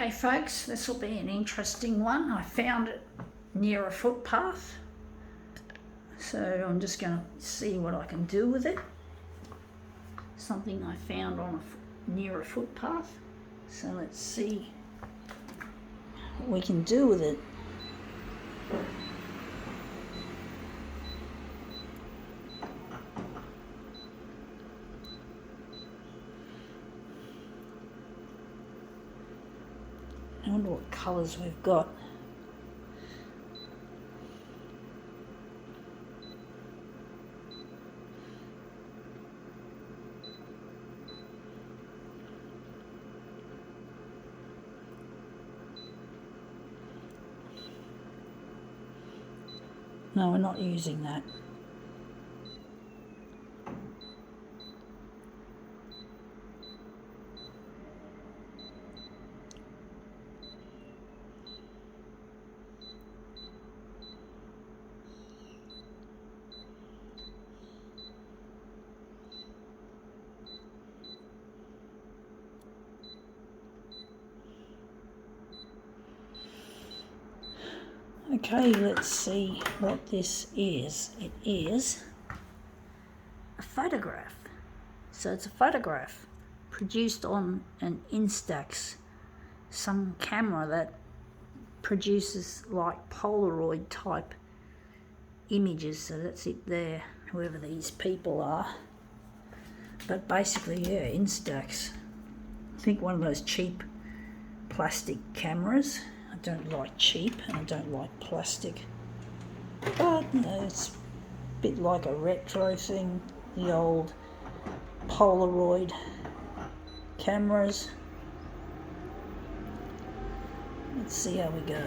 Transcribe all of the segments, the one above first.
Okay folks, this will be an interesting one. I found it near a footpath, so I'm just going to see what I can do with it. Something I found near a footpath, so let's see what we can do with it. I wonder what colours we've got. No, we're not using that. Okay, let's see what this is. It is a photograph. So it's a photograph produced on an Instax, some camera that produces like Polaroid type images. So that's it there, whoever these people are. But basically, yeah, Instax. I think one of those cheap plastic cameras. I don't like cheap and I don't like plastic, but you know, it's a bit like a retro thing, the old Polaroid cameras. Let's see how we go.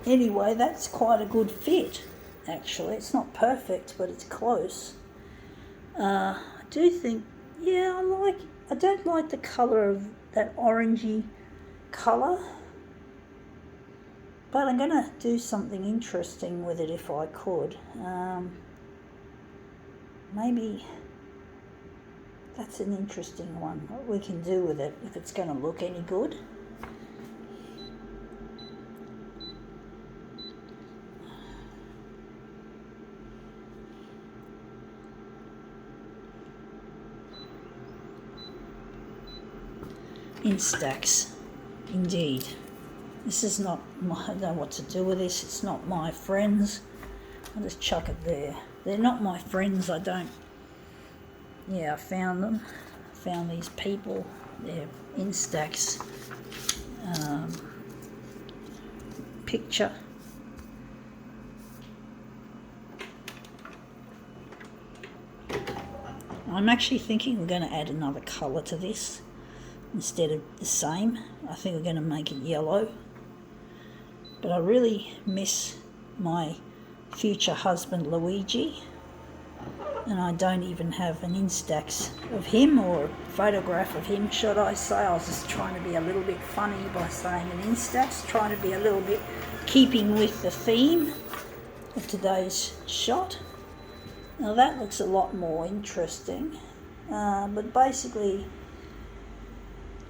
Anyway, that's quite a good fit. Actually, it's not perfect, but it's close. I do think, yeah, I don't like the colour of that orangey colour, but I'm going to do something interesting with it if I could. Maybe that's an interesting one, what we can do with it, if it's going to look any good. Instax, indeed. This is not I don't know what to do with this. It's not my friends. I'll just chuck it there. They're not my friends. I found them. I found these people. They're Instax picture. I'm actually thinking we're going to add another colour to this. Instead of the same, I think we're going to make it yellow. But I really miss my future husband Luigi, and I don't even have an Instax of him, or a photograph of him, should I say. I was just trying to be a little bit funny by saying an Instax, trying to be a little bit keeping with the theme of today's shot. Now that looks a lot more interesting, but basically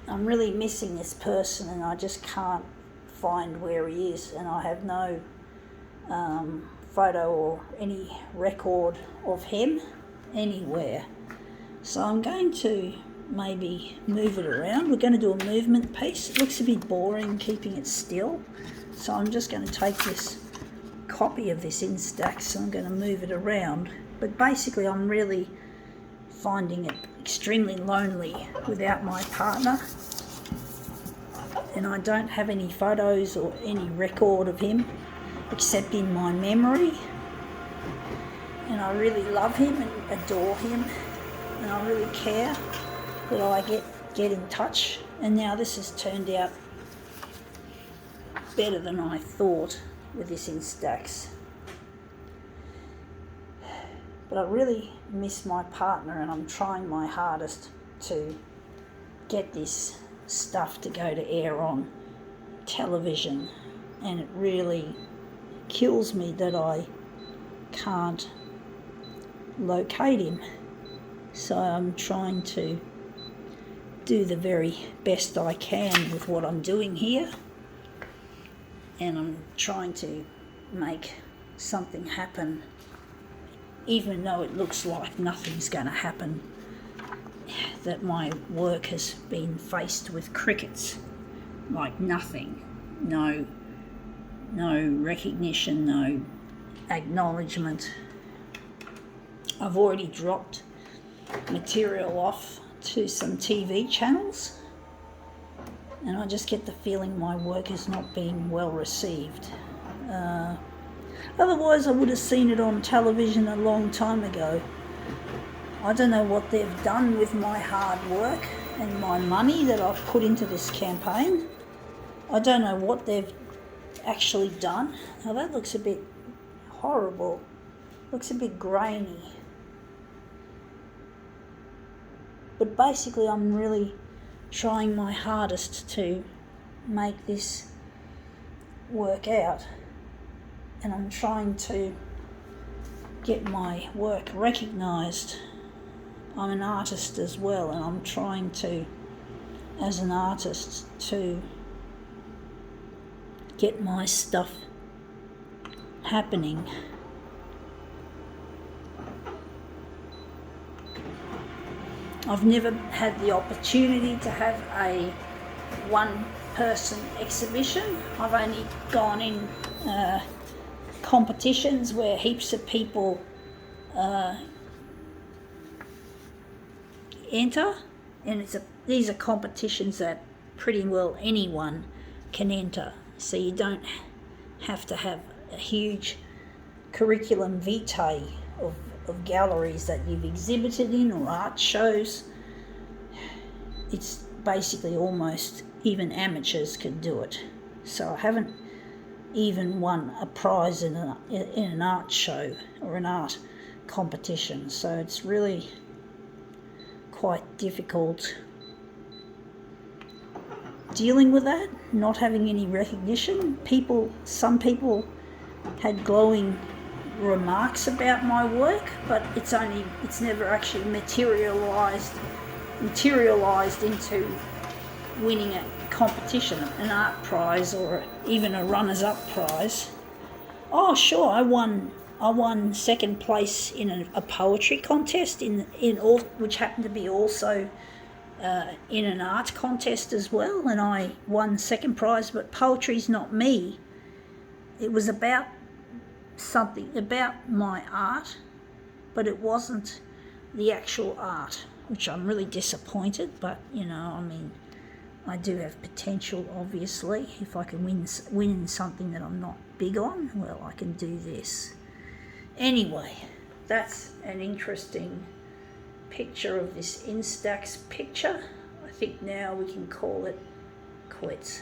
I'm really missing this person and I just can't find where he is, and I have no photo or any record of him anywhere. So I'm going to maybe move it around. We're going to do a movement piece. It looks a bit boring keeping it still, so I'm just going to take this copy of this Instax and I'm going to move it around. But basically I'm really finding it extremely lonely without my partner, and I don't have any photos or any record of him except in my memory, and I really love him and adore him, and I really care that I get in touch. And now this has turned out better than I thought with this Instax. But I really miss my partner, and I'm trying my hardest to get this stuff to go to air on television, and it really kills me that I can't locate him. So I'm trying to do the very best I can with what I'm doing here, and I'm trying to make something happen, even though it looks like nothing's going to happen, that my work has been faced with crickets, like nothing, no recognition, no acknowledgement. I've already dropped material off to some TV channels, and I just get the feeling my work is not being well received. Otherwise I would have seen it on television a long time ago. I don't know what they've done with my hard work and my money that I've put into this campaign. I don't know what they've actually done. Now that looks a bit horrible. Looks a bit grainy. But basically I'm really trying my hardest to make this work out, and I'm trying to get my work recognised. I'm an artist as well, and I'm trying to, as an artist, to get my stuff happening. I've never had the opportunity to have a one-person exhibition. I've only gone in competitions where heaps of people enter, and these are competitions that pretty well anyone can enter. So you don't have to have a huge curriculum vitae of galleries that you've exhibited in or art shows. It's basically almost even amateurs could do it. So I haven't even won a prize in an art show or an art competition. So it's really quite difficult dealing with that, not having any recognition. Some people had glowing remarks about my work, but it's never actually materialized into winning a competition, an art prize or even a runners-up prize. Oh sure, I won second place in a poetry contest which happened to be also in an art contest as well, and I won second prize. But poetry's not me. It was about something about my art, but it wasn't the actual art, which I'm really disappointed. But I do have potential, obviously. If I can win in something that I'm not big on, well, I can do this. Anyway, that's an interesting picture of this Instax picture. I think now we can call it quits.